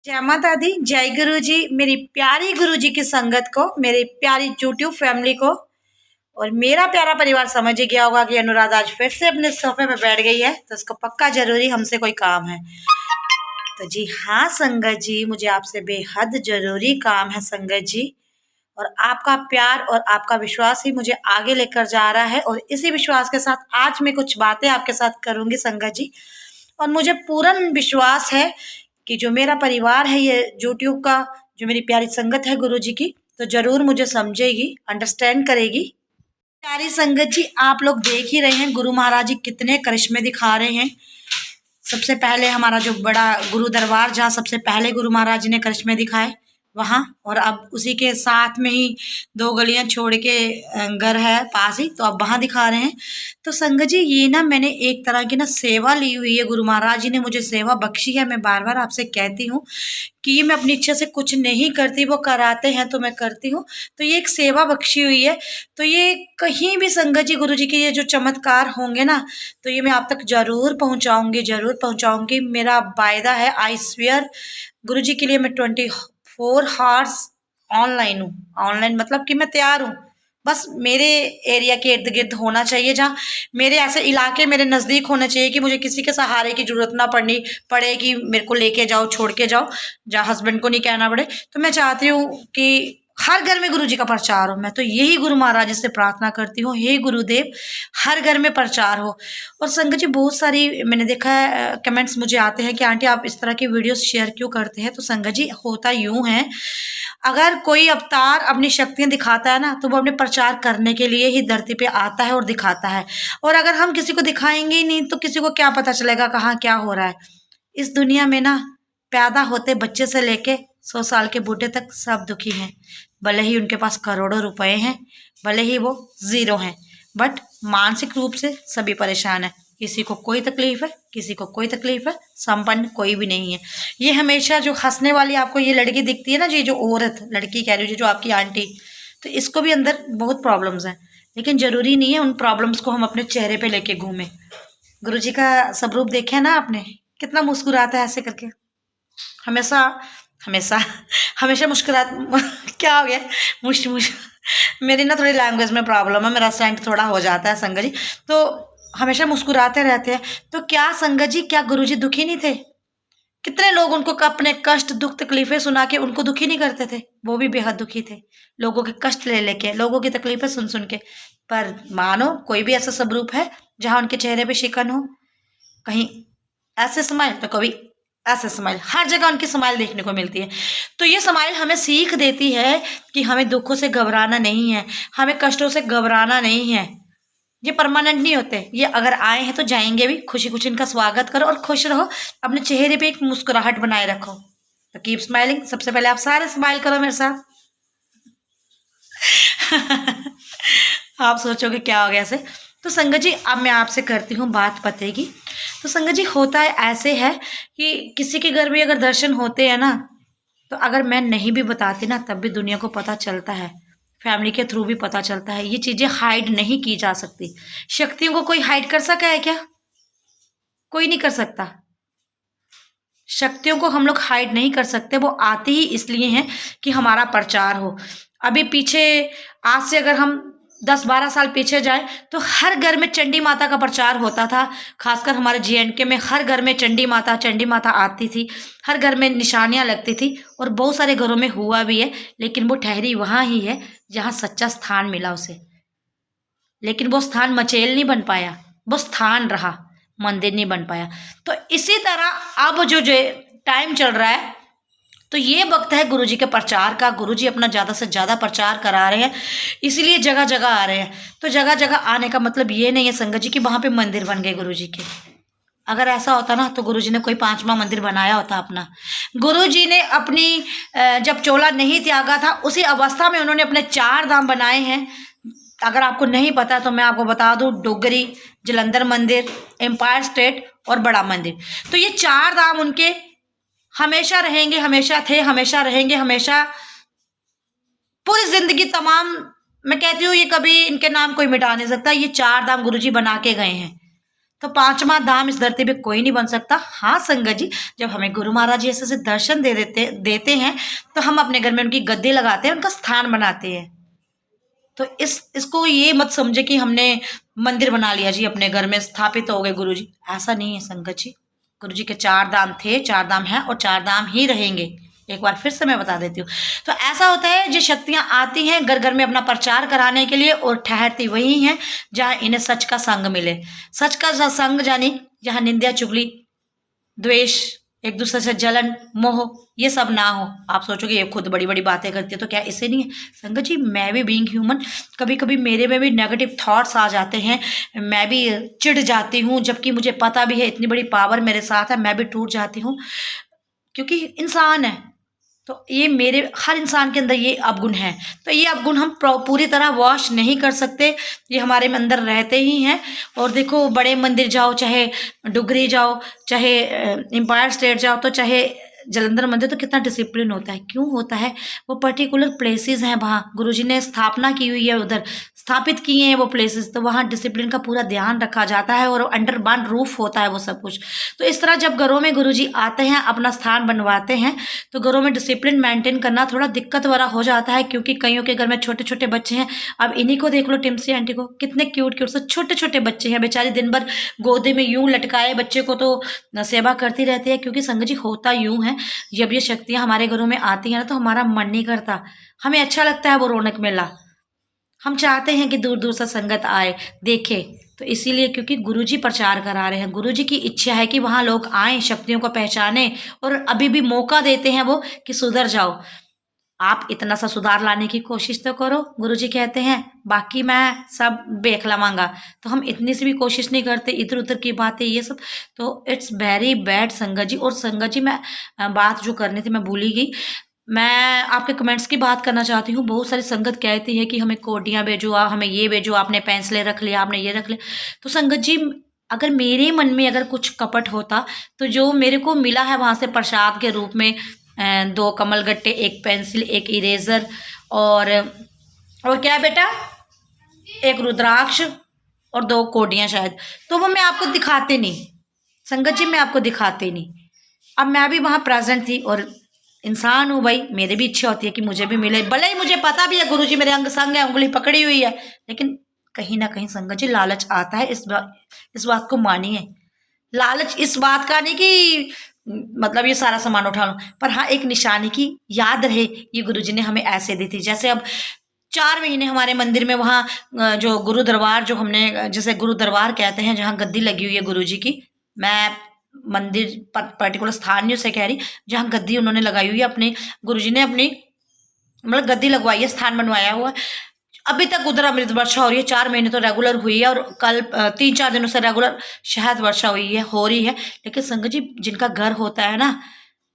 जय माता दी, जय गुरु जी। मेरी प्यारी गुरु जी की संगत को, मेरी प्यारी यूट्यूब फैमिली को और मेरा प्यारा परिवार समझ ही गया होगा कि अनुराधा आज फिर से अपने सोफे पे बैठ गई है, तो उसको पक्का जरूरी हमसे कोई काम है। तो जी हाँ संगत जी, मुझे आपसे बेहद जरूरी काम है संगत जी। और आपका प्यार और आपका विश्वास ही मुझे आगे लेकर जा रहा है, और इसी विश्वास के साथ आज मैं कुछ बातें आपके साथ करूंगी संगत जी। और मुझे पूर्ण विश्वास है कि जो मेरा परिवार है, ये यूट्यूब का जो मेरी प्यारी संगत है गुरु जी की, तो जरूर मुझे समझेगी, अंडरस्टैंड करेगी। प्यारी संगत जी, आप लोग देख ही रहे हैं गुरु महाराज जी कितने करिश्मे दिखा रहे हैं। सबसे पहले हमारा जो बड़ा गुरु दरबार, जहाँ सबसे पहले गुरु महाराज जी ने करिश्मे दिखाए वहाँ, और अब उसी के साथ में ही 2 गलियां छोड़ के घर है पास ही, तो अब वहाँ दिखा रहे हैं। तो संगत जी, ये ना मैंने एक तरह की ना सेवा ली हुई है, गुरु महाराज जी ने मुझे सेवा बख्शी है। मैं बार बार आपसे कहती हूँ कि ये मैं अपनी इच्छा से कुछ नहीं करती, वो कराते हैं तो मैं करती हूँ। तो ये एक सेवा बख्शी हुई है। तो ये कहीं भी संगत जी गुरु जी के ये जो चमत्कार होंगे ना, तो ये मैं आप तक जरूर पहुँचाऊँगी, जरूर पहुँचाऊँगी। मेरा वायदा है, आई स्वेयर। गुरु जी के लिए मैं 24 हावर्स ऑनलाइन हूँ। ऑनलाइन मतलब कि मैं तैयार हूँ, बस मेरे एरिया के इर्द गिर्द होना चाहिए, जहाँ मेरे ऐसे इलाके मेरे नज़दीक होने चाहिए कि मुझे किसी के सहारे की ज़रूरत ना पड़े कि मेरे को लेके जाओ, छोड़ के जाओ, जहाँ हस्बैंड को नहीं कहना पड़े। तो मैं चाहती हूँ कि हर घर में गुरु जी का प्रचार हो। मैं तो यही गुरु महाराज से प्रार्थना करती हूँ, हे गुरुदेव, हर घर में प्रचार हो। और संगत जी, बहुत सारी मैंने देखा है कमेंट्स मुझे आते हैं कि आंटी आप इस तरह की वीडियोस शेयर क्यों करते हैं। तो संगत जी, होता यूं है, अगर कोई अवतार अपनी शक्तियां दिखाता है ना, तो वो अपने प्रचार करने के लिए ही धरती पे आता है और दिखाता है। और अगर हम किसी को दिखाएंगे ही नहीं, तो किसी को क्या पता चलेगा कहाँ क्या हो रहा है। इस दुनिया में ना, पैदा होते बच्चे से लेके 100 साल के बूढ़े तक सब दुखी हैं। भले ही उनके पास करोड़ों रुपए हैं, भले ही वो जीरो हैं, बट मानसिक रूप से सभी परेशान है। किसी को कोई तकलीफ है, किसी को कोई तकलीफ है, संपन्न कोई भी नहीं है। ये हमेशा जो हंसने वाली आपको ये लड़की दिखती है ना जी, जो औरत, लड़की कह रही हूँ, जो आपकी आंटी, तो इसको भी अंदर बहुत प्रॉब्लम्स हैं। लेकिन जरूरी नहीं है उन प्रॉब्लम्स को हम अपने चेहरे पे लेके घूमें। गुरु जी का स्वरूप देखे ना आपने, कितना मुस्कुराता है ऐसे करके, हमेशा हमेशा हमेशा मुस्कुरात क्या हो गया, मुश मुश मेरी ना थोड़ी लैंग्वेज में प्रॉब्लम है, मेरा सेंट थोड़ा हो जाता है संगत जी, तो हमेशा मुस्कुराते रहते हैं। तो क्या संगत जी, क्या गुरु जी दुखी नहीं थे? कितने लोग उनको अपने कष्ट, दुख, तकलीफें सुना के उनको दुखी नहीं करते थे? वो भी बेहद दुखी थे, लोगों के कष्ट ले लेके, लोगों की तकलीफें सुन सुन के। पर मानो कोई भी ऐसा स्वरूप है जहाँ उनके चेहरे पे शिकन हो, कहीं ऐसे स्माइल तो कभी ऐसे स्माइल, हर जगह उनकी स्माइल देखने को मिलती है। तो ये स्माइल हमें सीख देती है कि हमें दुखों से घबराना नहीं है, हमें कष्टों से घबराना नहीं है। ये परमानेंट नहीं होते, ये अगर आए हैं तो जाएंगे भी। खुशी खुशी इनका स्वागत करो और खुश रहो, अपने चेहरे पे एक मुस्कुराहट बनाए रखो। तो कीप स्माइलिंग। सबसे पहले आप सारे स्माइल करो मेरे साथ। आप सोचोगे क्या हो गया ऐसे। तो संगत जी, अब मैं आपसे करती हूँ बात पते की। तो संगत जी, होता है ऐसे है कि किसी के घर में अगर दर्शन होते हैं ना, तो अगर मैं नहीं भी बताती ना, तब भी दुनिया को पता चलता है, फैमिली के थ्रू भी पता चलता है। ये चीजें हाइड नहीं की जा सकती। शक्तियों को कोई हाइड कर सका है क्या? कोई नहीं कर सकता। शक्तियों को हम लोग हाइड नहीं कर सकते, वो आती ही इसलिए हैं कि हमारा प्रचार हो। अभी पीछे, आज से अगर हम 10-12 साल पीछे जाए, तो हर घर में चंडी माता का प्रचार होता था। खासकर हमारे JNK में हर घर में चंडी माता आती थी, हर घर में निशानियां लगती थी, और बहुत सारे घरों में हुआ भी है। लेकिन वो ठहरी वहाँ ही है जहाँ सच्चा स्थान मिला उसे। लेकिन वो स्थान मचेल नहीं बन पाया, वो स्थान रहा, मंदिर नहीं बन पाया। तो इसी तरह अब जो टाइम चल रहा है, तो ये वक्त है गुरुजी के प्रचार का। गुरुजी अपना ज़्यादा से ज़्यादा प्रचार करा रहे हैं, इसीलिए जगह जगह आ रहे हैं। तो जगह जगह आने का मतलब ये नहीं है संगत जी कि वहाँ पे मंदिर बन गए गुरुजी के। अगर ऐसा होता ना, तो गुरुजी ने कोई 5वां मंदिर बनाया होता अपना। गुरुजी ने अपनी जब चोला नहीं त्यागा था, उसी अवस्था में उन्होंने अपने 4 धाम बनाए हैं। अगर आपको नहीं पता तो मैं आपको बता दूं, डोगरी, जलंधर मंदिर, एम्पायर स्टेट और बड़ा मंदिर। तो ये 4 धाम उनके हमेशा रहेंगे, हमेशा थे, हमेशा रहेंगे, हमेशा पूरी जिंदगी तमाम। मैं कहती हूँ ये कभी इनके नाम कोई मिटा नहीं सकता। ये 4 धाम गुरुजी बना के गए हैं। तो पांचवा धाम इस धरती पे कोई नहीं बन सकता। हाँ संगत जी, जब हमें गुरु महाराज जी ऐसे दर्शन देते हैं तो हम अपने घर में उनकी गद्दी लगाते हैं, उनका स्थान बनाते हैं। तो इसको ये मत समझे कि हमने मंदिर बना लिया जी, अपने घर में स्थापित हो गए गुरु जी, ऐसा नहीं है संगत जी। गुरु जी के 4 धाम थे, 4 धाम हैं और 4 धाम ही रहेंगे। एक बार फिर से मैं बता देती हूँ। तो ऐसा होता है, जो शक्तियां आती हैं घर घर में अपना प्रचार कराने के लिए और ठहरती वही हैं जहाँ इन्हें सच का संग मिले। सच का संग यानी जहाँ निंदा चुगली द्वेष, एक दूसरे से जलन मोह ये सब ना हो। आप सोचोगे ये खुद बड़ी बड़ी बातें करती है तो क्या इससे नहीं है? संगत जी, मैं भी बीइंग ह्यूमन, कभी कभी मेरे में भी नेगेटिव थॉट्स आ जाते हैं, मैं भी चिढ़ जाती हूँ, जबकि मुझे पता भी है इतनी बड़ी पावर मेरे साथ है, मैं भी टूट जाती हूँ क्योंकि इंसान है। तो ये मेरे हर इंसान के अंदर ये अवगुण है। तो ये अवगुण हम पूरी तरह वॉश नहीं कर सकते, ये हमारे में अंदर रहते ही हैं। और देखो, बड़े मंदिर जाओ, चाहे डुगरी जाओ, चाहे एम्पायर स्टेट जाओ, तो चाहे जलंधर मंदिर, तो कितना डिसिप्लिन होता है। क्यों होता है? वो पर्टिकुलर प्लेसेस हैं, वहाँ गुरुजी ने स्थापना की हुई है, उधर स्थापित किए हैं वो प्लेसेस, तो वहाँ डिसिप्लिन का पूरा ध्यान रखा जाता है और अंडर वन रूफ होता है वो सब कुछ। तो इस तरह जब घरों में गुरुजी आते हैं, अपना स्थान बनवाते हैं, तो घरों में डिसिप्लिन मेंटेन करना थोड़ा दिक्कत वाला हो जाता है, क्योंकि कईयों के घर में छोटे छोटे बच्चे हैं। अब इन्हीं को देख लो, टिम्सी आंटी को, कितने क्यूट क्यूट से छोटे छोटे बच्चे हैं, बेचारी दिन भर गोदे में यूं लटकाए बच्चे को तो सेवा करती रहती है। क्योंकि संगत जी होता यूं है, जब ये शक्तियाँ हमारे घरों में आती हैं ना, तो हमारा मन नहीं करता, हमें अच्छा लगता है वो रौनक मेला। हम चाहते हैं कि दूर दूर से संगत आए देखे। तो इसीलिए, क्योंकि गुरुजी प्रचार करा रहे हैं, गुरुजी की इच्छा है कि वहाँ लोग आएँ, शक्तियों को पहचाने, और अभी भी मौका देते हैं वो कि सुधर जाओ, आप इतना सा सुधार लाने की कोशिश तो करो। गुरुजी कहते हैं बाकी मैं सब देख लवांगा, तो हम इतनी सी भी कोशिश नहीं करते, इधर उधर की बातें ये सब, तो इट्स वेरी बैड संगत जी। और संगत जी, मैं बात जो करनी थी मैं भूल ही गई। मैं आपके कमेंट्स की बात करना चाहती हूँ। बहुत सारी संगत कहती है कि हमें कोटियाँ भेजो, हमें ये भेजो, आपने पेंसिलें रख लिया, आपने ये रख लिया। तो संगत जी, अगर मेरे मन में अगर कुछ कपट होता, तो जो मेरे को मिला है वहाँ से प्रसाद के रूप में 2 कमल गट्टे, 1 पेंसिल, 1 इरेजर, और क्या है बेटा, 1 रुद्राक्ष और 2 कोडियाँ शायद, तो वो मैं आपको दिखाते नहीं संगत जी, मैं आपको दिखाते नहीं। अब मैं भी वहाँ प्रेजेंट थी और इंसान हूँ भाई, मेरी भी इच्छा होती है कि मुझे भी मिले, भले ही मुझे पता भी है गुरुजी मेरे अंग संग है, उंगली पकड़ी हुई है, लेकिन कहीं ना कहीं संगत जी लालच आता है। इस बात को मानिए, लालच इस बात का नहीं कि मतलब ये सारा सामान उठा लो, पर हाँ एक निशानी की याद रहे, ये गुरुजी ने हमें ऐसे दी थी। जैसे अब 4 महीने हमारे मंदिर में वहाँ जो गुरु दरबार, जो हमने जैसे गुरु दरबार कहते हैं, जहाँ गद्दी लगी हुई है गुरुजी की, मैं मंदिर पर्टिकुलर स्थान से कह रही, जहाँ गद्दी उन्होंने लगाई हुई है, अपने गुरुजी ने अपनी मतलब गद्दी लगवाई है, स्थान बनवाया हुआ है। अभी तक उधर अमृत वर्षा हो रही है, 4 महीने तो रेगुलर हुई है, और कल 3-4 दिनों से रेगुलर शहद वर्षा हुई है, हो रही है। लेकिन संगत जी, जिनका घर होता है ना,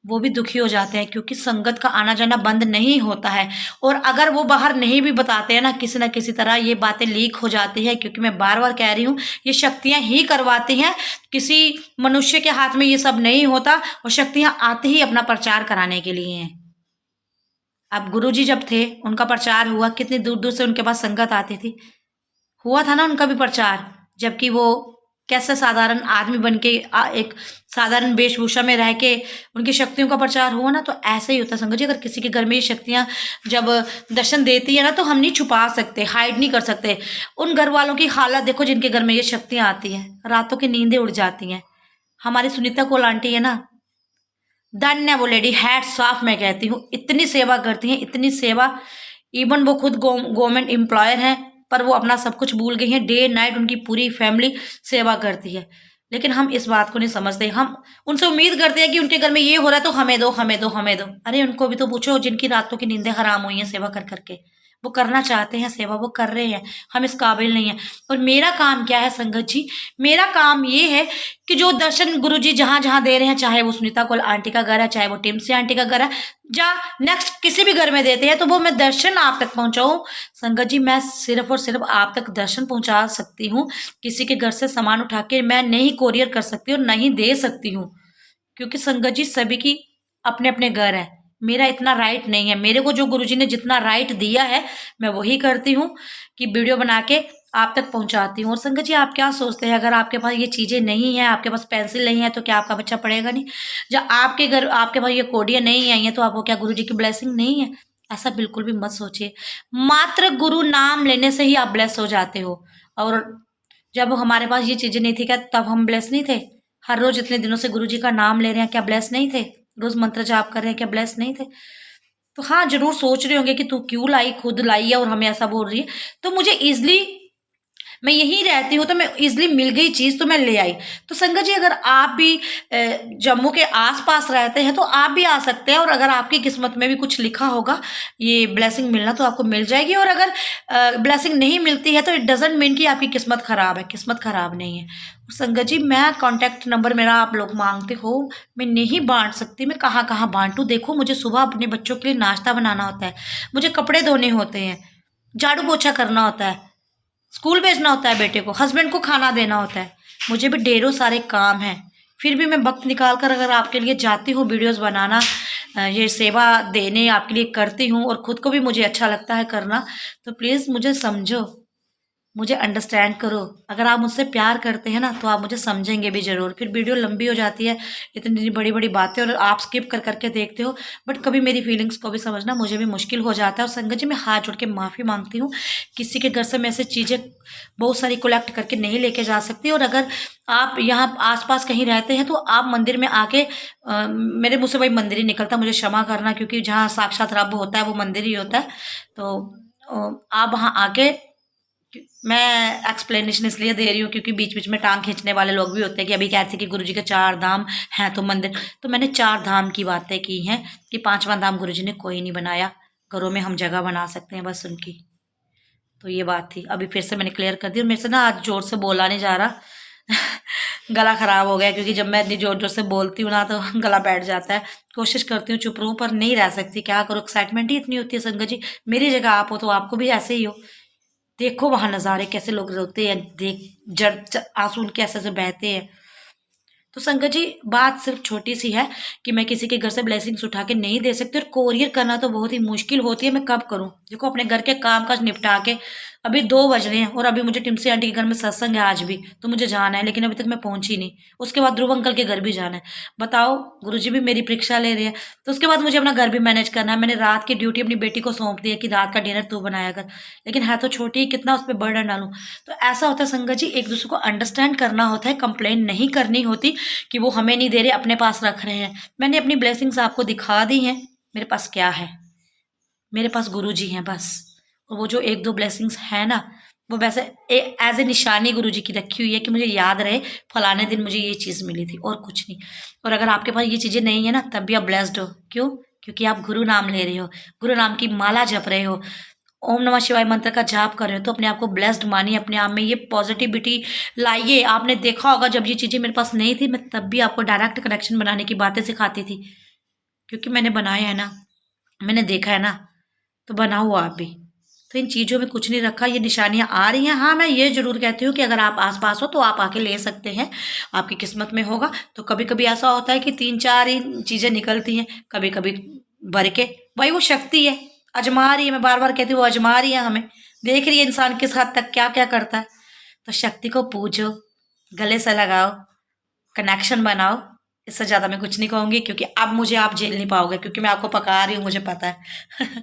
वो भी दुखी हो जाते हैं, क्योंकि संगत का आना जाना बंद नहीं होता है। और अगर वो बाहर नहीं भी बताते हैं ना, किसी न किसी तरह ये बातें लीक हो जाती है, क्योंकि मैं बार बार कह रही हूँ, ये शक्तियाँ ही करवाती हैं, किसी मनुष्य के हाथ में ये सब नहीं होता, और शक्तियाँ आती ही अपना प्रचार कराने के लिए हैं। अब गुरुजी जब थे, उनका प्रचार हुआ, कितनी दूर दूर से उनके पास संगत आती थी, हुआ था ना उनका भी प्रचार, जबकि वो कैसे साधारण आदमी बन के एक साधारण वेशभूषा में रह के उनकी शक्तियों का प्रचार हुआ ना। तो ऐसे ही होता संगत जी, अगर किसी के घर में ये शक्तियाँ जब दर्शन देती है ना, तो हम नहीं छुपा सकते, हाइड नहीं कर सकते। उन घर वालों की हालत देखो जिनके घर में ये शक्तियाँ आती हैं, रातों की नींदें उड़ जाती हैं। हमारी सुनीता कोल आंटी है ना, धन्य वो लेडी, हैट्स ऑफ मैं कहती हूँ, इतनी सेवा करती हैं, इतनी सेवा। इवन वो खुद गवर्नमेंट एम्प्लॉयर हैं, पर वो अपना सब कुछ भूल गई हैं, डे नाइट उनकी पूरी फैमिली सेवा करती है। लेकिन हम इस बात को नहीं समझते, हम उनसे उम्मीद करते हैं कि उनके घर में ये हो रहा है तो हमें दो, हमें दो, हमें दो। अरे उनको भी तो पूछो, जिनकी रातों की नींदें हराम हुई हैं सेवा कर करके, वो करना चाहते हैं सेवा, वो कर रहे हैं, हम इस काबिल नहीं है। और मेरा काम क्या है संगत जी, मेरा काम ये है कि जो दर्शन गुरुजी जहाँ जहाँ दे रहे हैं, चाहे वो सुनीता कोल आंटी का घर है, चाहे वो टिम्सी आंटी का घर है, जहाँ नेक्स्ट किसी भी घर में देते हैं, तो वो मैं दर्शन आप तक पहुँचाऊँ। संगत जी, मैं सिर्फ और सिर्फ आप तक दर्शन पहुँचा सकती हूँ, किसी के घर से सामान उठा के मैं नहीं कोरियर कर सकती और नहीं दे सकती हूँ, क्योंकि संगत जी सभी की अपने अपने घर है, मेरा इतना राइट नहीं है। मेरे को जो गुरुजी ने जितना राइट दिया है, मैं वही करती हूँ कि वीडियो बना के आप तक पहुंचाती हूँ। और संगत जी आप क्या सोचते हैं, अगर आपके पास ये चीज़ें नहीं हैं, आपके पास पेंसिल नहीं है, तो क्या आपका बच्चा पढ़ेगा नहीं? जब आपके घर आपके पास ये कोडियाँ नहीं आई हैं तो आपको क्या गुरु जी की ब्लेसिंग नहीं है? ऐसा बिल्कुल भी मत सोचिए। मात्र गुरु नाम लेने से ही आप ब्लेस हो जाते हो। और जब हमारे पास ये चीज़ें नहीं थी क्या तब हम ब्लेस नहीं थे? हर रोज इतने दिनों से गुरु जी का नाम ले रहे हैं, क्या ब्लेस नहीं थे? रोज मंत्र जाप कर रहे हैं, क्या ब्लेस नहीं थे? तो हाँ, ज़रूर सोच रहे होंगे कि तू क्यों लाई, खुद लाई है और हमें ऐसा बोल रही है। तो मुझे ईज़िली, मैं यहीं रहती हूँ तो मैं ईज़िली मिल गई चीज़ तो मैं ले आई। तो संगत जी अगर आप भी जम्मू के आस-पास रहते हैं तो आप भी आ सकते हैं, और अगर आपकी किस्मत में भी कुछ लिखा होगा ये ब्लेसिंग मिलना तो आपको मिल जाएगी। और अगर ब्लेसिंग नहीं मिलती है तो इट डज़न्ट मीन कि आपकी किस्मत ख़राब है, किस्मत ख़राब नहीं है। संगत जी मैं कॉन्टैक्ट नंबर मेरा आप लोग मांगते हो, मैं नहीं बांट सकती, मैं कहाँ-कहाँ बांटूँ। देखो मुझे सुबह अपने बच्चों के लिए नाश्ता बनाना होता है, मुझे कपड़े धोने होते हैं, झाड़ू पोछा करना होता है, स्कूल भेजना होता है बेटे को, हस्बैंड को खाना देना होता है, मुझे भी ढेरों सारे काम हैं। फिर भी मैं वक्त निकाल कर अगर आपके लिए जाती हूँ वीडियोस बनाना, ये सेवा देने आपके लिए करती हूँ, और ख़ुद को भी मुझे अच्छा लगता है करना। तो प्लीज़ मुझे समझो, मुझे अंडरस्टैंड करो। अगर आप मुझसे प्यार करते हैं ना तो आप मुझे समझेंगे भी ज़रूर। फिर वीडियो लंबी हो जाती है, इतनी बड़ी बड़ी बातें, और आप स्किप कर करके देखते हो, बट कभी मेरी फीलिंग्स को भी समझना मुझे भी मुश्किल हो जाता है। और संगत जी मैं हाथ जोड़ के माफ़ी मांगती हूँ, किसी के घर से मैं ऐसी चीज़ें बहुत सारी कलेक्ट करके नहीं लेके जा सकती। और अगर आप यहाँ आसपास कहीं रहते हैं तो आप मंदिर में आके, मेरे मुँह से वही मंदिर ही निकलता, मुझे क्षमा करना, क्योंकि जहाँ साक्षात रब होता है वो मंदिर ही होता है। तो आप वहाँ आके, मैं एक्सप्लेनेशन इसलिए दे रही हूँ क्योंकि बीच बीच में टांग खींचने वाले लोग भी होते हैं कि अभी कहते हैं कि गुरुजी के 4 धाम हैं तो मंदिर, तो मैंने 4 धाम की बातें की हैं कि 5वां धाम गुरुजी ने कोई नहीं बनाया, घरों में हम जगह बना सकते हैं बस उनकी। तो ये बात थी, अभी फिर से मैंने क्लियर कर दी। और मेरे से ना आज जोर से बोला नहीं जा रहा गला ख़राब हो गया, क्योंकि जब मैं इतनी जोर जोर से बोलती हूँ ना तो गला बैठ जाता है। कोशिश करती हूँ चुप रहूँ पर नहीं रह सकती, क्या करूँ, एक्साइटमेंट ही इतनी होती है। संगत जी मेरी जगह आप हो तो आपको भी ऐसे ही हो। देखो वहाँ नज़ारे कैसे लोग रोते हैं, देख आंसू उनके ऐसे ऐसे बहते हैं। तो संगत जी बात सिर्फ छोटी सी है कि मैं किसी के घर से ब्लेसिंग्स उठा के नहीं दे सकती, और कोरियर करना तो बहुत ही मुश्किल होती है। मैं कब करूं? देखो अपने घर के काम काज निपटा के अभी 2 बज रहे हैं, और अभी मुझे टिमसी आंटी के घर में सत्संग है आज भी, तो मुझे जाना है, लेकिन अभी तक मैं पहुंची नहीं। उसके बाद ध्रुव अंकल के घर भी जाना है। बताओ गुरुजी भी मेरी परीक्षा ले रहे हैं, तो उसके बाद मुझे अपना घर भी मैनेज करना है। मैंने रात की ड्यूटी अपनी बेटी को सौंप दी है कि रात का डिनर तू बनाया कर, लेकिन है तो छोटी, कितना उस पर बर्डन डालूं। तो ऐसा होता है संगत जी, एक दूसरे को अंडरस्टैंड करना होता है, कंप्लेन नहीं करनी होती कि वो हमें नहीं दे रहे, अपने पास रख रहे हैं। मैंने अपनी ब्लेसिंग्स आपको दिखा दी हैं, मेरे पास क्या है, मेरे पास गुरुजी हैं बस। और वो जो 1-2 ब्लेसिंग्स है ना, वो वैसे एज ए निशानी गुरुजी की रखी हुई है कि मुझे याद रहे फलाने दिन मुझे ये चीज़ मिली थी, और कुछ नहीं। और अगर आपके पास ये चीज़ें नहीं है ना तब भी आप ब्लेस्ड हो। क्यों? क्योंकि आप गुरु नाम ले रहे हो, गुरु नाम की माला जप रहे हो, ओम नमः शिवाय मंत्र का जाप कर रहे हो, तो अपने आप को ब्लेस्ड मानिए, अपने आप में ये पॉजिटिविटी लाइए। आपने देखा होगा जब ये चीज़ें मेरे पास नहीं थी, मैं तब भी आपको डायरेक्ट कनेक्शन बनाने की बातें सिखाती थी, क्योंकि मैंने बनाया है ना, मैंने देखा है ना, तो बनाओ आप भी। तो इन चीज़ों में कुछ नहीं रखा, ये निशानियाँ आ रही हैं। हाँ मैं ये ज़रूर कहती हूँ कि अगर आप आसपास हो तो आप आके ले सकते हैं, आपकी किस्मत में होगा। तो कभी कभी ऐसा होता है कि 3-4 ही चीज़ें निकलती हैं, कभी कभी भर के, भाई वो शक्ति है, आजमा रही है। मैं बार बार कहती हूँ वो आजमा रही है, हमें देख रही है इंसान किस हद तक क्या क्या करता है। तो शक्ति को पूजो, गले से लगाओ, कनेक्शन बनाओ। इससे ज़्यादा मैं कुछ नहीं कहूँगी, क्योंकि अब मुझे आप झेल नहीं पाओगे, क्योंकि मैं आपको पका रही हूँ, मुझे पता है।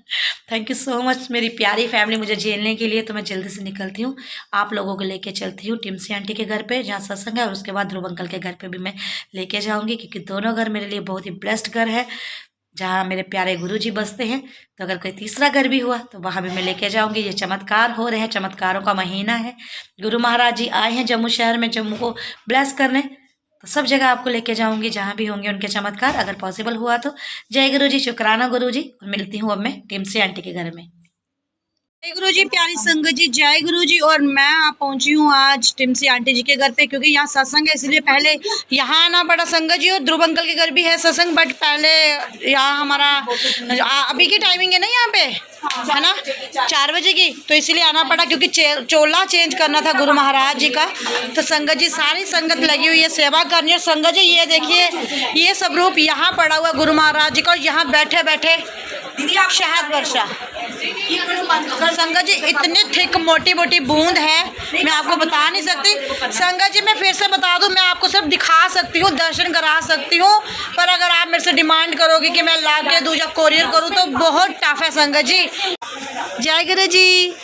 थैंक यू सो मच मेरी प्यारी फैमिली मुझे झेलने के लिए। तो मैं जल्दी से निकलती हूँ, आप लोगों को लेके चलती हूँ टिमसी आंटी के घर पे जहाँ सत्संग है, और उसके बाद ध्रुव अंकल के घर पे भी मैं लेके जाऊँगी, क्योंकि दोनों घर मेरे लिए बहुत ही ब्लेस्ड घर है जहाँ मेरे प्यारे गुरुजी बसते हैं। तो अगर कोई तीसरा घर भी हुआ तो वहाँ भी मैं लेके जाऊँगी। ये चमत्कार हो रहे हैं, चमत्कारों का महीना है। गुरु महाराज जी आए हैं जम्मू शहर में, जम्मू को ब्लेस करने, तो सब जगह आपको लेके जाऊंगी जहाँ भी होंगे उनके चमत्कार, अगर पॉसिबल हुआ तो। जय गुरु जी, शुक्राना गुरु जी। और मिलती हूँ अब मैं टिमसी आंटी के घर में। जय गुरु जी, प्यारी संगत जी, जय गुरु जी। और मैं पहुंची हूँ आज टिमसी आंटी जी के घर पे, क्योंकि यहाँ सत्संग है, इसलिए पहले यहाँ आना पड़ा संगत जी। और ध्रुव अंकल के घर भी है सत्संग, बट पहले यहाँ हमारा अभी की टाइमिंग है ना यहाँ पे, है ना 4 बजे की, तो इसीलिए आना पड़ा, क्योंकि चोला चेंज करना था गुरु महाराज जी का। तो संगत जी सारी संगत लगी हुई है सेवा करनी है। संगत जी ये देखिए, ये सब रूप यहाँ पड़ा हुआ गुरु महाराज जी का, और यहाँ बैठे बैठे शहद वर्षा। संगत जी इतनी थिक मोटी मोटी बूंद है, मैं आपको बता नहीं सकती। संगत जी मैं फिर से बता दूं, मैं आपको सिर्फ दिखा सकती हूँ, दर्शन करा सकती हूँ, पर अगर आप मेरे से डिमांड करोगे कि मैं ला के दूँ या कोरियर करूँ तो बहुत टफ है संगत जी। जय गुरु जी,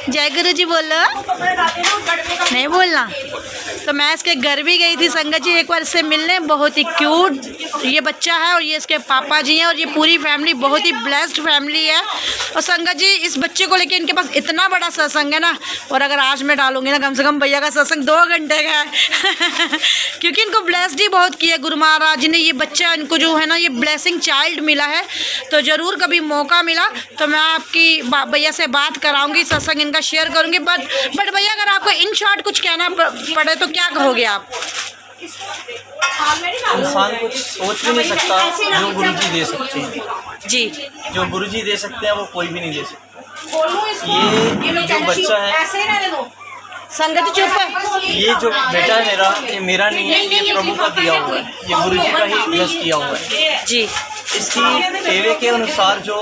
जय गुरु जी बोलो, नहीं बोलना। तो मैं इसके घर भी गई थी संगत जी एक बार इससे मिलने। बहुत ही क्यूट ये बच्चा है और ये इसके पापा जी हैं और ये पूरी फैमिली बहुत ही ब्लेस्ड फैमिली है। और संगत जी इस बच्चे को लेके इनके पास इतना बड़ा सत्संग है ना, और अगर आज मैं डालूंगी ना कम से कम भैया का सत्संग 2 घंटे का है क्योंकि इनको ब्लेस्ड ही बहुत किया गुरु महाराज जी ने। ये बच्चा इनको जो है ना ये ब्लेसिंग चाइल्ड मिला है। तो ज़रूर कभी मौका मिला तो मैं आपकी भैया से बात कराऊंगी, सत्संग इनका शेयर करूंगी। बट भैया अगर आपको इन शॉर्ट कुछ कहना पड़े तो क्या कहोगे आप? इंसान कुछ सोच भी नहीं सकता जो गुरुजी दे सकते हैं जी, जो गुरुजी दे सकते हैं वो कोई भी नहीं दे सकता। ये जो बच्चा है संगत चुप है, ये जो बेटा है मेरा, ये मेरा नहीं है, ये प्रभु का दिया हुआ है, ये गुरुजी का ही ब्लेस किया हुआ है जी। इसकी टेवे के अनुसार जो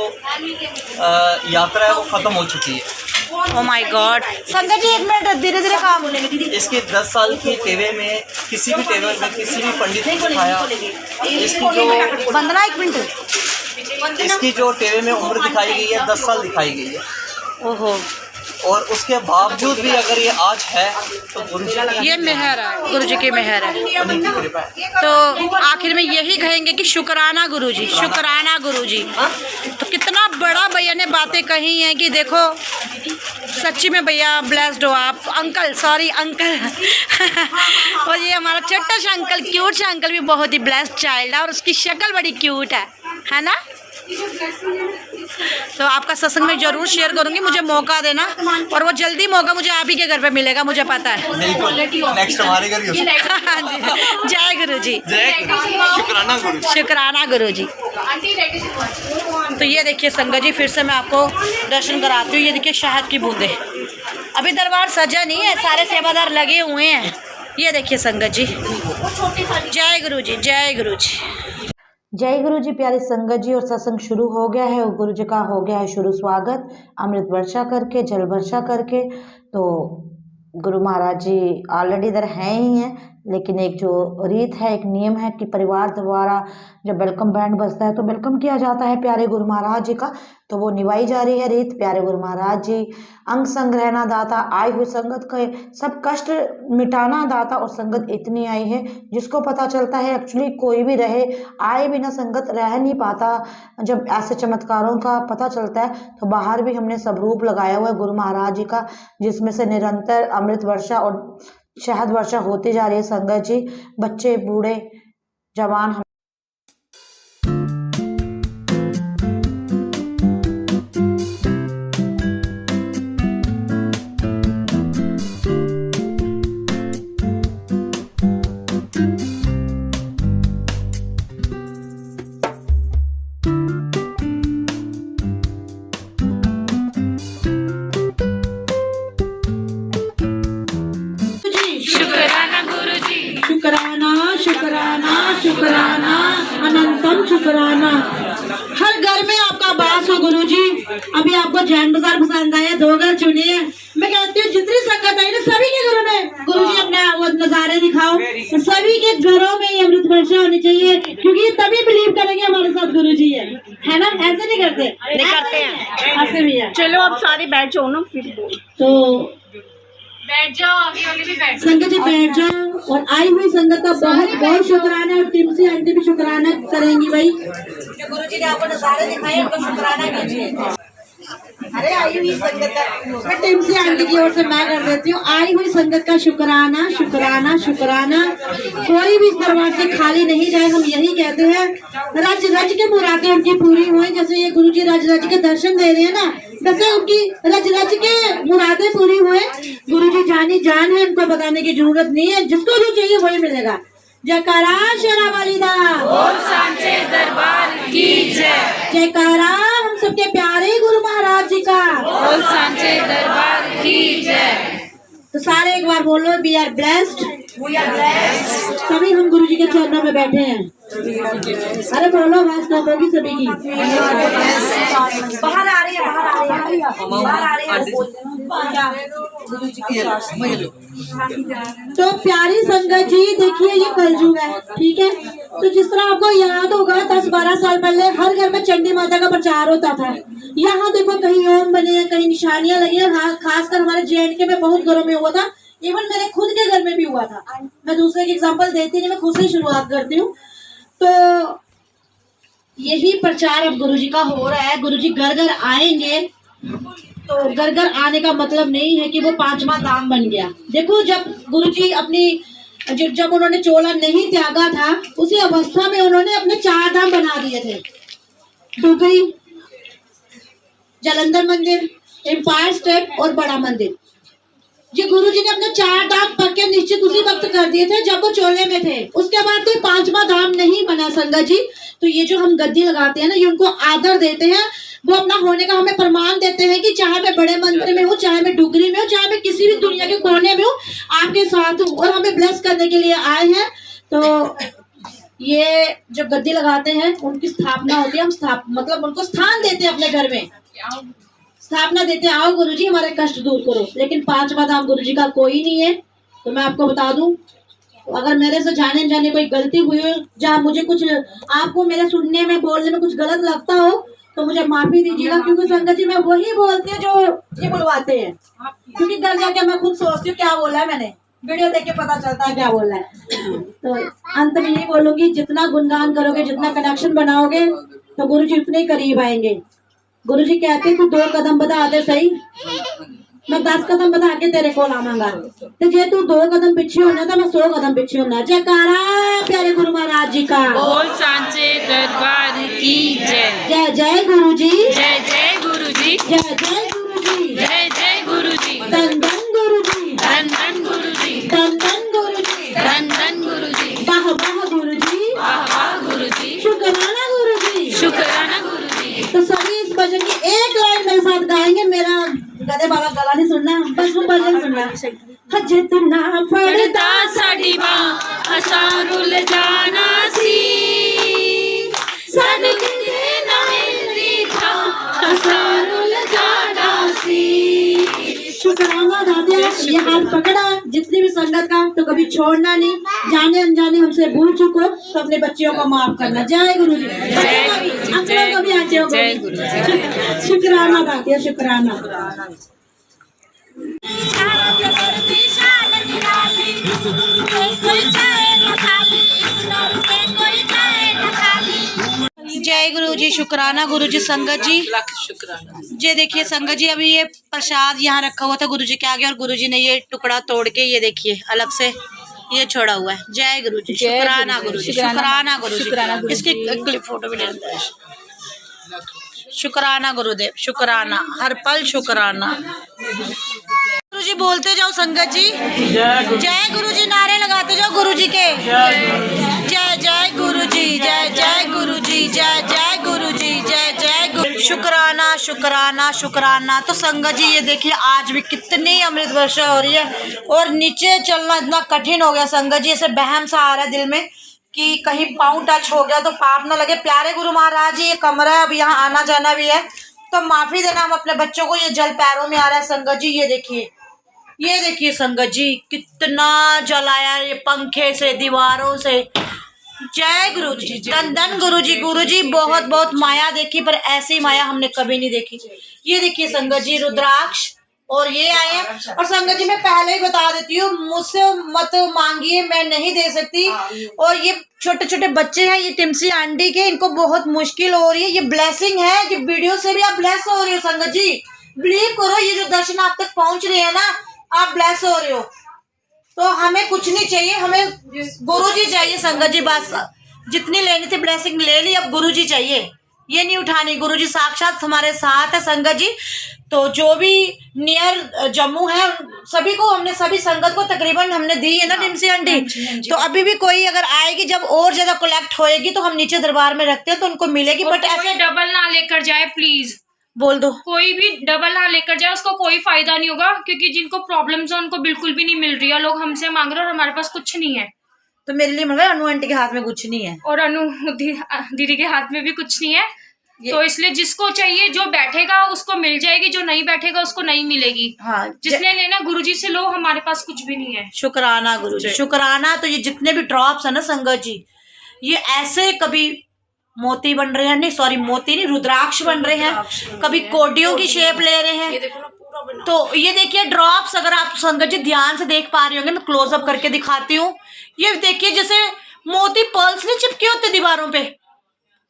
यात्रा है वो खत्म हो चुकी है। Oh my God. संगत जी 1 मिनट धीरे धीरे काम बोलेंगे दीदी। इसके 10 साल की टेवे में किसी भी टेवे में किसी भी पंडित ने दिखाया, इसकी जो वंदना 1 मिनट, इसकी जो टेवे में उम्र दिखाई गई है 10 साल दिखाई गई है। ओहो। और उसके बावजूद भी अगर ये आज है तो गुरुजी ये मेहर है, गुरुजी की मेहर है, उन्हीं की कृपा है। तो आखिर में यही कहेंगे कि शुक्राना गुरुजी, शुक्राना गुरुजी। तो कितना बड़ा भैया ने बातें कही हैं कि देखो सच्ची में भैया ब्लेस्ड हो आप। अंकल, सॉरी अंकल और ये हमारा छोटा सा अंकल, क्यूट सा अंकल भी बहुत ही ब्लेस्ड चाइल्ड है और उसकी शक्ल बड़ी क्यूट है ना। तो आपका सत्संग में ज़रूर शेयर करूंगी, मुझे मौका देना और वो जल्दी मौका मुझे आप ही के घर पे मिलेगा, मुझे पता है। नेक्स्ट हमारे घर जय गुरु जी, शुक्राना गुरु, शुक्राना गुरु जी। तो ये देखिए संगत जी फिर से मैं आपको दर्शन कराती हूँ। ये देखिए शहद की बूंदे, अभी दरबार सजा नहीं है, सारे सेवादार लगे हुए हैं। ये देखिए संगत जी। जय गुरु जी, जय गुरु जी, जय गुरु जी। प्यारी संगत जी और सत्संग शुरू हो गया है और गुरु जी का हो गया है शुरू स्वागत, अमृत वर्षा करके, जल वर्षा करके। तो गुरु महाराज जी ऑलरेडी इधर हैं ही हैं, लेकिन एक जो रीत है, एक नियम है कि परिवार द्वारा जब वेलकम बैंड बजता है तो वेलकम किया जाता है प्यारे गुरु महाराज जी का, तो वो निभाई जा रही है रीत। प्यारे गुरु महाराज जी अंग संग रहना दाता, आई हुई संगत के सब कष्ट मिटाना दाता। और संगत इतनी आई है जिसको पता चलता है एक्चुअली कोई भी रहे, आए बिना संगत रह नहीं पाता। जब ऐसे चमत्कारों का पता चलता है तो बाहर भी हमने सब रूप लगाया हुआ है गुरु महाराज जी का, जिसमें से निरंतर अमृत वर्षा और शहद वर्षा होती जा रही है संगत जी। बच्चे, बूढ़े, जवान शुक्राना, शुक्राना, शुक्राना, अनंतम शुक्राना। हर घर में आपका वास हो गुरु जी। अभी आपको जैन बाजार पसंद आया, 2 घर चुनिए। मैं कहती हूँ जितनी संगत आई ना सभी के घरों में गुरु जी अपना वो नजारे दिखाओ, सभी के घरों में ये अमृत वर्षा होनी चाहिए, क्योंकि तभी बिलीव करेंगे हमारे साथ गुरु जी है ना। ऐसे नहीं करते, नहीं करते हैं ऐसे भी है। चलो अब सारे बैठ जाओ ना, फिर तो बैठ जाओ, आगे वाले भी बैठ जाओ, संगत जी बैठ जाओ। और आई हुई संगत का बहुत बहुत शुक्राना, और टिमसी आंटी भी शुक्राना करेंगी भाई। जो गुरु जी ने आपको नजारे दिखाए उनको शुक्राना कीजिए। अरे आई हुई संगत का मैं टिमसी आंटी की ओर से मैं कर देती हूँ। आई हुई संगत का शुक्राना, शुक्राना, शुक्राना। कोई भी इस दरबार से खाली नहीं जाए, हम यही कहते हैं। रज रज के मुरादें उनकी पूरी हुई, जैसे ये गुरु जी रज रज के दर्शन दे रहे हैं ना, वैसे उनकी रज रज के मुरादें पूरी हुए। गुरु जी जानी जान है, उनको बताने की जरूरत नहीं है, जिसको जो चाहिए वही मिलेगा। जयकारा शेरा वाली दा, बोल सांचे दरबार की जय। जयकारा हम सबके प्यारे गुरु महाराज जी का, बोल सांचे दरबार की जय। तो सारे एक बार बोलो, we are blessed, we are blessed. सभी हम गुरु जी के चरणों में बैठे हैं। अरे बोलो, आवाज कम होगी सभी की। बाहर आ रही है, बाहर आ रही है। तो प्यारी संगत जी देखिए, ये कलयुग है, ठीक है। तो जिस तरह आपको याद होगा 10-12 साल पहले हर घर में चंडी माता का प्रचार होता था। यहाँ देखो कहीं ओम बने हैं, कहीं निशानियां लगी हैं। हाँ, खासकर हमारे JNK में बहुत घरों में हुआ था, इवन मेरे खुद के घर में भी हुआ था। मैं दूसरे की एग्जाम्पल देती नहीं, मैं खुद से शुरुआत करती हूँ। तो यही प्रचार अब गुरुजी का हो रहा है। गुरुजी घर घर आएंगे, तो घर घर आने का मतलब नहीं है कि वो 5वां धाम बन गया। देखो, जब गुरुजी अपनी जब उन्होंने चोला नहीं त्यागा था, उसी अवस्था में उन्होंने अपने 4 धाम बना दिए थे। डुगरी, जालंधर मंदिर, एम्पायर स्टेट और बड़ा मंदिर। ये गुरुजी ने अपने 4 धाम पक्के निश्चित उसी वक्त कर दिए थे जब वो चोले में थे। उसके बाद कोई 5वां धाम नहीं बना संगत जी। तो ये जो हम गद्दी लगाते हैं ना, ये उनको आदर देते हैं, वो अपना होने का हमें प्रमाण देते हैं कि चाहे मैं बड़े मंदिर में हूँ, चाहे मैं डुगरी में हूँ, चाहे मैं किसी भी दुनिया के कोने में हूँ, आपके साथ हूँ और हमें ब्लेस करने के लिए आए हैं। तो ये जो गद्दी लगाते हैं उनकी स्थापना होती है। हम मतलब उनको स्थान देते हैं, अपने घर में स्थापना देते हैं, आओ गुरुजी हमारे कष्ट दूर करो। लेकिन 5वां धाम गुरुजी का कोई नहीं है। तो मैं आपको बता दूं, अगर मेरे से जाने जाने कोई गलती हुई हो, जहाँ मुझे कुछ आपको मेरे सुनने में बोलने में कुछ गलत लगता हो, तो मुझे माफी दीजिएगा। क्योंकि संगत जी मैं वही बोलती हूँ जो ये बुलवाते हैं। क्योंकि घर जाके मैं खुद सोचती हूँ क्या बोला है मैंने, वीडियो देख के पता चलता है क्या बोला है। तो अंत में यही बोलूंगी, जितना गुणगान करोगे, जितना कनेक्शन बनाओगे, तो गुरुजी उतने ही करीब आएंगे। गुरुजी कहते तू 2 कदम बढ़ा दे सही, मैं 10 कदम बढ़ा के तेरे को लावांगा। तो जे तू 2 कदम पीछे होना तो मैं 100 कदम पीछे होना। जयकारा प्यारे गुरु महाराज जी का, बोल सांचे दरबार की जय। जय जय गुरुजी, जय जय गुरुजी, जय जय गुरुजी, जय जय गुरुजी, धन धन गुरुजी, धन धन गुरुजी, धन धन गुरुजी, धन धन गुरुजी, वाह वाह गुरुजी, वाह वाह गुरुजी, शुक्राना गुरुजी, शुक्राना गुरुजी। तो सभी इस भजन की एक लाइन मेरे साथ गाएंगे। मेरा गधे वाला गला नहीं सुनना, बस वो भजन सुनना। जितना पड़ता साडी बां असां रुल जाना सी, सानू किते ना मिलदी था असां रुल जाना सी। शुक्राना दादिया, ये हाथ पकड़ा जितनी भी संगत का, तो कभी छोड़ना नहीं। जाने अनजाने हमसे भूल चुको तो अपने बच्चियों को माफ करना। जय गुरु जी, अंकलों को भी आचे हो। जय गुरु जी। शुक्राना दादिया, शुक्राना। जय गुरु जी, शुक्राना गुरु जी। संगत जी लाख शुक्राना। ये देखिए संगत जी, अभी ये प्रसाद यहाँ रखा हुआ था गुरु जी के आगे, और गुरु जी ने ये टुकड़ा तोड़ के ये देखिए अलग से ये छोड़ा हुआ है। जय गुरु जी, शुक्राना गुरु जी, शुक्राना गुरु जी। इसकी क्लिप फोटो भी ले लेते हैं। शुक्राना गुरुदेव, शुक्राना, हर पल शुक्राना। गुरु जी बोलते जाओ संगत जी, जय गुरु जी, नारे लगाते जाओ गुरु जी के। जय जय गुरु जी, जय जय गुरु जी, जय जय गुरु जी, जय जय गुरु। शुक्राना शुक्राना शुक्राना। तो संगत जी ये देखिए, आज भी कितनी अमृत वर्षा हो रही है, और नीचे चलना इतना कठिन हो गया संगत जी। ऐसे बहम सा आ रहा है दिल में कि कहीं पाँव टच हो गया तो पाप न लगे। प्यारे गुरु महाराज जी, ये कमरा है, अब यहाँ आना जाना भी है, तो माफी देना हम अपने बच्चों को। ये जल पैरों में आ रहा है संगत जी, ये देखिए संगत जी, कितना जलाया ये पंखे से, दीवारों से। जय गुरु जी, धन धन गुरु जी। गुरु जी बहुत बहुत माया देखी, पर ऐसी माया हमने कभी नहीं देखी। ये देखिए संगत जी, रुद्राक्ष और ये आए हैं। और संगत जी मैं पहले ही बता देती हूँ, मुझसे मत मांगिए, मैं नहीं दे सकती। और ये छोटे छोटे बच्चे हैं, ये टिमसी आंटी के, इनको बहुत मुश्किल हो रही है। ये ब्लेसिंग है, ये वीडियो से भी आप ब्लेस हो रहे हो संगत जी। बिलीव करो, ये जो दर्शन आप तक पहुंच रहे हैं ना, आप ब्लेस हो रहे हो। तो हमें कुछ नहीं चाहिए, हमें गुरु जी चाहिए संगत जी। बस जितनी लेनी थी ब्लेसिंग ले ली, अब गुरु जी चाहिए, ये नहीं उठानी। गुरु जी साक्षात हमारे साथ है संगत जी। तो जो भी नियर जम्मू है सभी को हमने, सभी संगत को तकरीबन हमने दी है ना टिमसी आंटी। तो अभी भी कोई अगर आएगी, जब और ज्यादा कलेक्ट होएगी तो हम नीचे दरबार में रखते हैं, तो उनको मिलेगी। बट ऐसे डबल ना लेकर जाए प्लीज, बोल दो। कोई भी डबल ना लेकर जाए, उसको कोई फायदा नहीं होगा। क्योंकि जिनको प्रॉब्लम्स है उनको बिल्कुल भी नहीं मिल रही है। लोग हमसे मांग रहे हैं और हमारे पास कुछ नहीं है। तो मेरे लिए मगर अनु आंटी के हाथ में कुछ नहीं है और अनु दीदी के हाथ में भी कुछ नहीं है। तो इसलिए जिसको चाहिए, जो बैठेगा उसको मिल जाएगी, जो नहीं बैठेगा उसको नहीं मिलेगी। हाँ, जिसने लेना गुरुजी से लो, हमारे पास कुछ भी नहीं है। शुक्राना गुरुजी, शुक्राना। तो ये जितने भी ड्रॉप्स है ना संगत जी, ये ऐसे कभी मोती बन रहे हैं, नहीं सॉरी मोती नहीं, रुद्राक्ष बन रहे हैं, कभी कोडियों की शेप ले रहे हैं। तो ये देखिए ड्रॉप्स, अगर आप संगत जी ध्यान से देख पा रहे होंगे, मैं क्लोजअप करके दिखाती हूँ। ये देखिए जैसे मोती पर्ल्स नहीं चिपके होते दीवारों पे,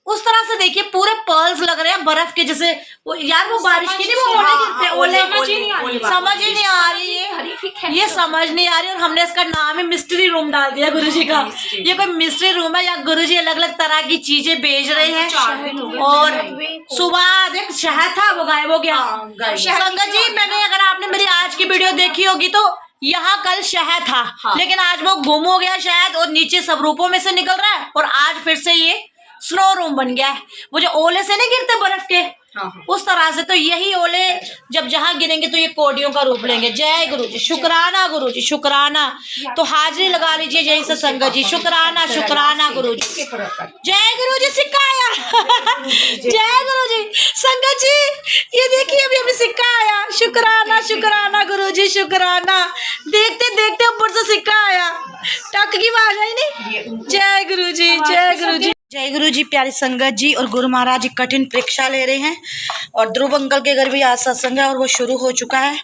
उस तरह से देखिए पूरे पर्ल्स लग रहे हैं बर्फ के जैसे। वो यार वो बारिश की नहीं, वो ओले गिरते, ओले समझ ही नहीं आ रही है, ये समझ नहीं आ रही। और हमने इसका नाम ही मिस्ट्री रूम डाल दिया गुरुजी का। ये कोई मिस्ट्री रूम है, या गुरुजी अलग अलग तरह की चीजें बेच रहे हैं। और सुबह देख शहद था वो गायब हो गया। संगत जी मैंने, अगर आपने मेरी आज की वीडियो देखी होगी तो यहाँ कल शहद था, लेकिन आज वो गुम हो गया शहद, और नीचे सब रूपों में से निकल रहा है। और आज फिर से ये स्नो रूम बन गया है। वो जो ओले से नहीं गिरते बर्फ के, उस तरह से। तो यही ओले जब जहां गिरेंगे तो ये कोडियों का रूप लेंगे। जय गुरुजी, शुक्राना गुरुजी, शुक्राना। तो हाजिरी लगा लीजिए यही से संगत जी, शुक्राना शुक्राना गुरुजी। जय गुरुजी, सिक्का आया। जय गुरुजी। संगत जी ये देखिए अभी अभी सिक्का आया। शुक्राना शुक्राना गुरुजी, शुक्राना। देखते देखते ऊपर से सिक्का आया, टक की आवाज आई नहीं। जय गुरुजी, जय गुरुजी, जय गुरु जी। प्यारी संगत जी, और गुरु महाराज जी कठिन परीक्षा ले रहे हैं। और ध्रुव अंकल के घर भी आज सत्संग है और वो शुरू हो चुका है।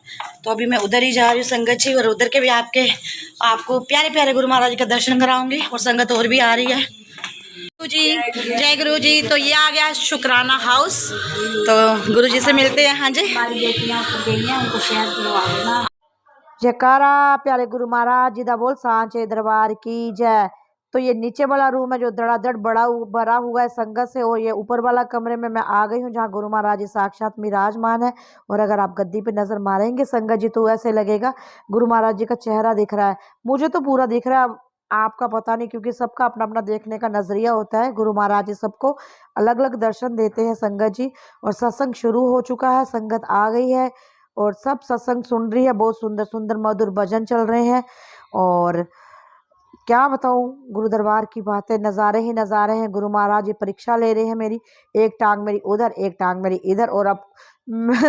तो अभी मैं उधर ही जा रही हूँ संगत जी, और उधर के भी आपको प्यारे प्यारे गुरु महाराज जी का दर्शन कराऊंगी। और संगत और भी आ रही है। गुरु जी, जय गुरु जी। तो ये आ गया शुक्राना हाउस। तो गुरु जी से मिलते हैं। हाँ जी, जयकारा प्यारे गुरु महाराज जी दा बोल, सांचे दरबार की जय। तो ये नीचे वाला रूम है जो धड़ाधड़ भरा हुआ है संगत से, और ये ऊपर वाला कमरे में मैं आ गई हूँ जहाँ गुरु महाराज जी साक्षात विराजमान है। और अगर आप गद्दी पे नजर मारेंगे संगत जी तो ऐसे लगेगा गुरु महाराज जी का चेहरा दिख रहा है। मुझे तो पूरा दिख रहा है, आपका पता नहीं, क्योंकि सबका अपना अपना देखने का नजरिया होता है। गुरु महाराज जी सबको अलग अलग दर्शन देते हैं संगत जी। और सत्संग शुरू हो चुका है, संगत आ गई है और सब सत्संग सुन रही है। बहुत सुंदर सुंदर मधुर भजन चल रहे हैं। और क्या बताऊं, गुरु दरबार की बातें, नज़ारे ही नज़ारे हैं। गुरु महाराज जी परीक्षा ले रहे हैं मेरी, एक टांग मेरी उधर, एक टांग मेरी इधर। और अब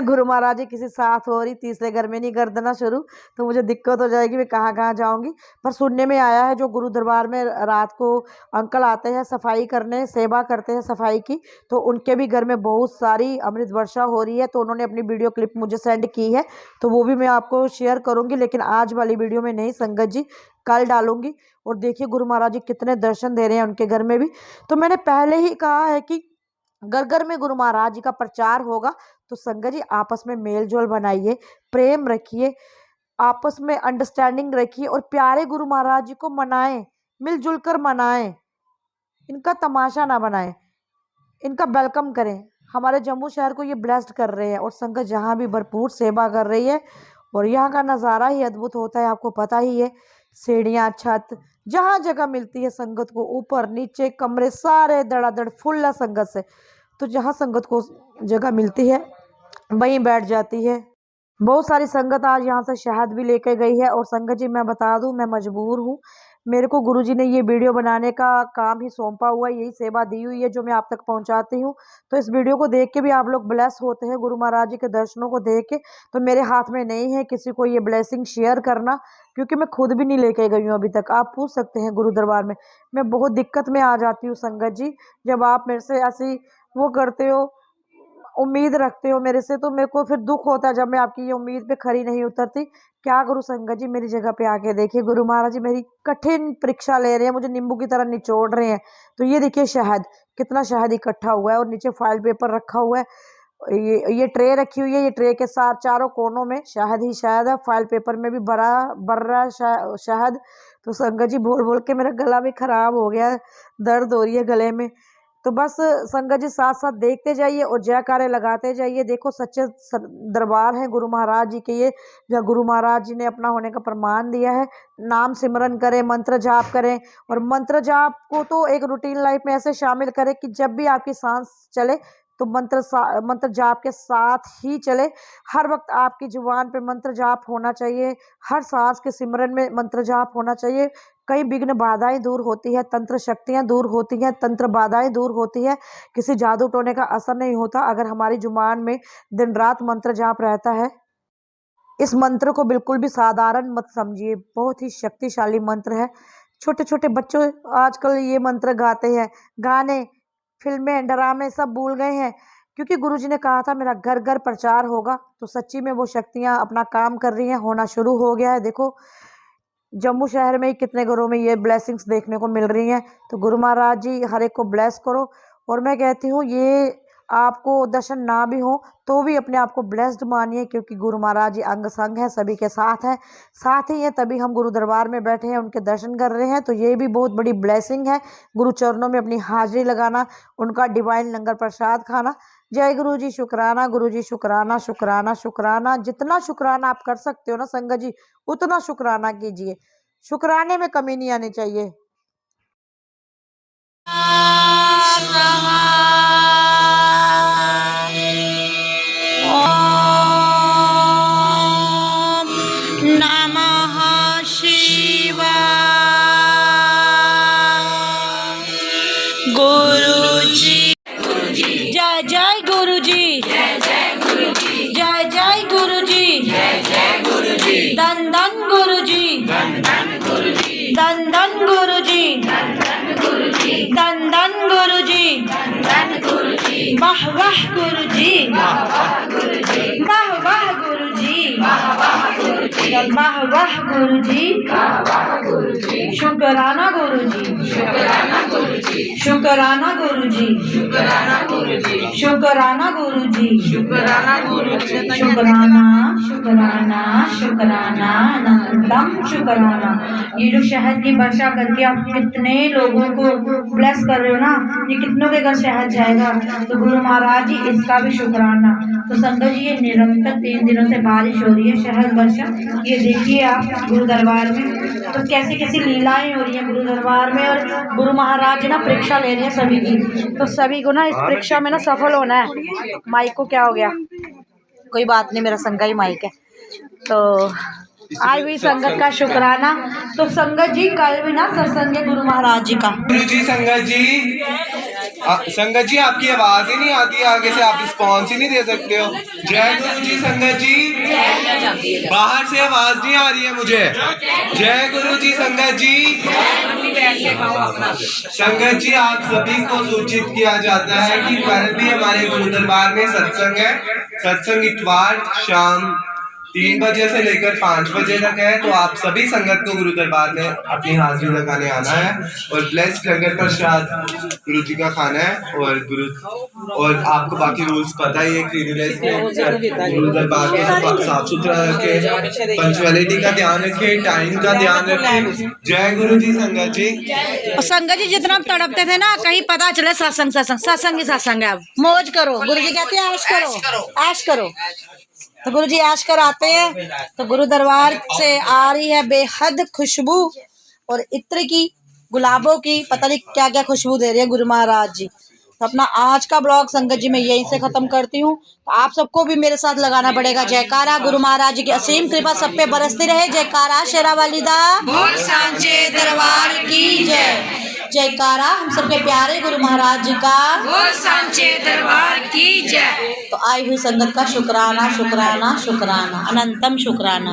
गुरु महाराज जी किसी साथ हो रही, तीसरे घर में नहीं कर देना शुरू, तो मुझे दिक्कत हो जाएगी, मैं कहाँ कहाँ जाऊंगी। पर सुनने में आया है जो गुरु दरबार में रात को अंकल आते हैं सफाई करने, सेवा करते हैं सफाई की, तो उनके भी घर में बहुत सारी अमृत वर्षा हो रही है। तो उन्होंने अपनी वीडियो क्लिप मुझे सेंड की है, तो वो भी मैं आपको शेयर करूँगी, लेकिन आज वाली वीडियो में नहीं संगत जी, कल डालूंगी। और देखिए गुरु महाराज जी कितने दर्शन दे रहे हैं उनके घर में भी। तो मैंने पहले ही कहा है कि घर घर में गुरु महाराज जी का प्रचार होगा, तो संगत जी आपस में मेल जोल बनाइए, प्रेम रखिए, आपस में अंडरस्टैंडिंग रखिए, और प्यारे गुरु महाराज जी को मनाएं, मिलजुल कर मनाएं, इनका तमाशा ना बनाएं, इनका वेलकम करें। हमारे जम्मू शहर को ये ब्लेस्ड कर रहे हैं, और संगत जहाँ भी भरपूर सेवा कर रही है। और यहाँ का नज़ारा ही अद्भुत होता है, आपको पता ही है। सीढ़ियाँ, छत, जहाँ जगह मिलती है संगत को, ऊपर नीचे कमरे सारे धड़ाधड़ फुल है संगत से। तो जहाँ संगत को जगह मिलती है वहीं बैठ जाती है। बहुत सारी संगत आज यहाँ से शहद भी लेके गई है। और संगत जी मैं बता दूँ, मैं मजबूर हूँ, मेरे को गुरुजी ने ये वीडियो बनाने का काम ही सौंपा हुआ है, यही सेवा दी हुई है जो मैं आप तक पहुँचाती हूँ। तो इस वीडियो को देख के भी आप लोग ब्लेस होते हैं, गुरु महाराज जी के दर्शनों को देख के। तो मेरे हाथ में नहीं है किसी को ये ब्लेसिंग शेयर करना, क्योंकि मैं खुद भी नहीं लेके गई हूँ अभी तक। आप पूछ सकते हैं गुरु दरबार में, मैं बहुत दिक्कत में आ जाती हूँ संगत जी, जब आप मेरे से ऐसी वो करते हो, उम्मीद रखते हो मेरे से, तो मेरे को फिर दुख होता है जब मैं आपकी ये उम्मीद पे खरी नहीं उतरती। क्या करूँ संगत जी, मेरी जगह पे आके देखिए गुरु महाराज जी मेरी कठिन परीक्षा ले रहे हैं, मुझे नींबू की तरह निचोड़ रहे हैं। तो ये देखिए शहद, कितना शहद इकट्ठा हुआ है, और नीचे फाइल पेपर रखा हुआ है, ये ट्रे रखी हुई है, ये ट्रे के साथ चारों कोनों में शहद ही शहद है, फाइल पेपर में भी भर रहा शहद। तो संगत जी बोल बोल के मेरा गला भी खराब हो गया है, दर्द हो रही है गले में। तो बस संगत जी साथ साथ देखते जाइए और जयकारे लगाते जाइए। देखो सच्चे दरबार है गुरु महाराज जी के ये, जहाँ गुरु महाराज जी ने अपना होने का प्रमाण दिया है। नाम सिमरन करें, मंत्र जाप करें, और मंत्र जाप को तो एक रूटीन लाइफ में ऐसे शामिल करें कि जब भी आपकी सांस चले तो मंत्र जाप के साथ ही चले। हर वक्त आपकी जुबान पे मंत्र जाप होना चाहिए, हर सांस के सिमरन में मंत्र जाप होना चाहिए। कई विघ्न बाधाएं दूर होती है, तंत्र शक्तियां दूर होती हैं, तंत्र बाधाएं दूर होती है। किसी जादू टोने का असर नहीं होता अगर हमारी जुबान में दिन रात मंत्र जाप रहता है। इस मंत्र को बिल्कुल भी साधारण मत समझिए, बहुत ही शक्तिशाली मंत्र है। छोटे छोटे बच्चों आजकल ये मंत्र गाते हैं, गाने, फिल्में, ड्रामे सब भूल गए हैं, क्योंकि गुरुजी ने कहा था मेरा घर घर प्रचार होगा। तो सच्ची में वो शक्तियां अपना काम कर रही हैं, होना शुरू हो गया है। देखो जम्मू शहर में ही कितने घरों में ये ब्लेसिंग्स देखने को मिल रही हैं। तो गुरु महाराज जी हर एक को ब्लेस करो। और मैं कहती हूँ ये आपको दर्शन ना भी हो तो भी अपने आप को ब्लेस्ड मानिए, क्योंकि गुरु महाराज जी अंग संग है, सभी के साथ है, साथ ही है, तभी हम गुरु दरबार में बैठे हैं, उनके दर्शन कर रहे हैं। तो ये भी बहुत बड़ी ब्लेसिंग है, गुरु चरणों में अपनी हाजिरी लगाना, उनका डिवाइन लंगर प्रसाद खाना। जय गुरु जी, शुक्राना गुरु जी, शुक्राना शुक्राना शुक्राना। जितना शुक्राना आप कर सकते हो ना संगत जी, उतना शुक्राना कीजिए, शुक्राने में कमी नहीं आनी चाहिए। नमः शिवाय। गुरुजी जय जय गुरुजी, जय जय गुरुजी, जय जय गुरुजी, जय जय गुरुजी, धन धन गुरुजी, धन धन गुरुजी, धन धन गुरुजी, धन धन गुरुजी, धन धन गुरुजी, धन धन गुरुजी, वाह वाह गुरुजी, वाह वाह गुरुजी, वाह वाह गुरुजी, वाह वाह गुरुजी, वाह वाह गुरुजी, वाह वाह गुरुजी, शुक्राना गुरुजी, शुक्राना गुरुजी, शुक्राना गुरुजी, शुक्राना गुरुजी, शुक्राना गुरुजी, शुक्राना गुरुजी, शुक्राना शुक्राना शुक्राना अनंतम शुक्राना। ये जो शहद की वर्षा करके आप कितने लोगों को ब्लेस कर रहे हो ना, ये कितनों के घर शहद जाएगा। तो गुरु महाराज जी इसका भी शुक्राना। तो संगत जी ये निरंतर 3 दिनों से बारिश हो रही है, शहद वर्षा। ये देखिए आप गुरु दरबार में तो कैसी कैसी लीलाएं हो रही हैं गुरु दरबार में। और गुरु महाराज जी ना परीक्षा ले रहे हैं सभी की, तो सभी को ना इस परीक्षा में ना सफल होना है। माइक को क्या हो गया, कोई बात नहीं, मेरा संगा ही माइक है। तो आई हुई संगत का शुक्राना। तो संगत जी कल भी ना सत्संग है गुरु महाराज जी का। गुरु जी संगत जी आपकी आवाज ही नहीं आती है, आगे से आप रिस्पॉन्स ही नहीं दे सकते हो। जय गुरु जी संगत जी, बाहर से आवाज नहीं आ रही है मुझे। जय गुरु जी संगत जी। संगत जी आप सभी को सूचित किया जाता है कि कल भी हमारे गुरु दरबार में सत्संग है। सत्संग इतवार शाम 3 बजे से लेकर 5 बजे तक है। तो आप सभी संगत को गुरु दरबार में अपनी हाजिरी लगाने आना है और ब्लेस्ड लंगर प्रसाद गुरु जी का खाना है। और आपको बाकी रूल्स पता ही है, क्लीनलीनेस में गुरु दरबार में साफ सुथरा रखे, पंचुअलिटी का ध्यान रखे, टाइम का ध्यान रखे। जय गुरु जी संगत जी। और संगत जी जितना तड़पते थे ना, कहीं पता चले सत्संग सत्संग सत्संग ही सत्संग है। अब मौज करो, गुरु जी कहते हैं ऐश करो, ऐश करो। तो गुरु जी ऐश कर आते हैं। तो गुरु दरबार से आ रही है बेहद खुशबू और इत्र की, गुलाबों की, पता नहीं क्या क्या खुशबू दे रही है गुरु महाराज जी। तो अपना आज का ब्लॉग संगत जी मैं यहीं से खत्म करती हूँ। तो आप सबको भी मेरे साथ लगाना पड़ेगा जयकारा। गुरु महाराज जी की असीम कृपा सब पे बरसती रहे। जयकारा शेरावाली दा बोल सांचे दरबार की जय। जयकारा हम सबके प्यारे गुरु महाराज जी का बोल सांचे दरबार की जय। तो आई हुई संगत का शुक्राना शुक्राना शुक्राना, अनंतम शुक्राना।